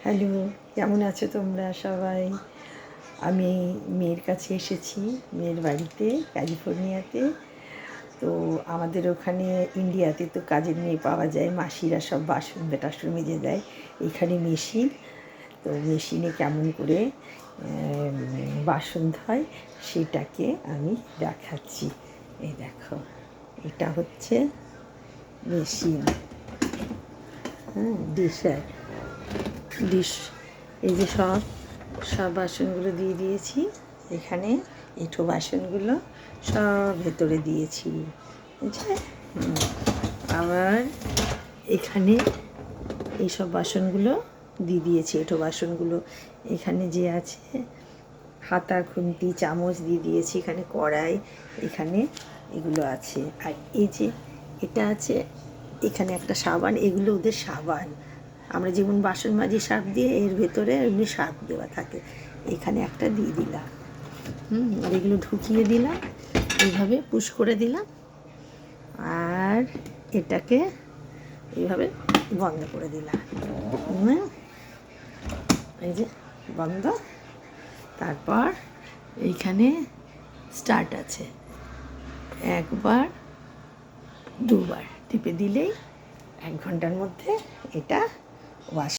Hello, কেমন আছো তোমরা সবাই? আমি মেয়ের কাছে এসেছি, মেয়ের বাড়িতে ক্যালিফোর্নিয়াতে। তো আমাদের ওখানে ইন্ডিয়াতে তো কাজের মেয়ে পাওয়া যায়, মাসিরা সব বাসন টাসন মেজে দেয়। এখানে মেশিন, তো মেশিনে কেমন করে বাসন ধয় সেটাকে আমি দেখাচ্ছি। এই দেখো, এটা হচ্ছে মেশিন, হ্যাঁ, ডিশ। এই যে সব বাসনগুলো দিয়ে দিয়েছি এখানে, এঁঠো বাসনগুলো সব ভেতরে দিয়েছি, বুঝলে? আবার এখানে এইসব বাসনগুলো দিয়ে দিয়েছি, এঁঠো বাসনগুলো এখানে যে আছে, হাতা খুন্তি চামচ দিয়ে দিয়েছি, এখানে কড়াই, এখানে এগুলো আছে। আর এই যে এটা আছে, এখানে একটা সাবান, এগুলো ওদের সাবান। আমরা যেমন বাসন মাজি সার্ফ দিয়ে, এর ভেতরে এমনি সার্ফ দেওয়া থাকে। এখানে একটা দিয়ে দিলাম, আর এগুলো ঢুকিয়ে দিলাম, এইভাবে পুশ করে দিলাম, আর এটাকে এইভাবে বন্ধ করে দিলাম। এই যে বন্ধ। তারপর এইখানে স্টার্ট আছে, একবার দুবার টিপে দিলেই 1 ঘন্টার মধ্যে এটা ওয়াশ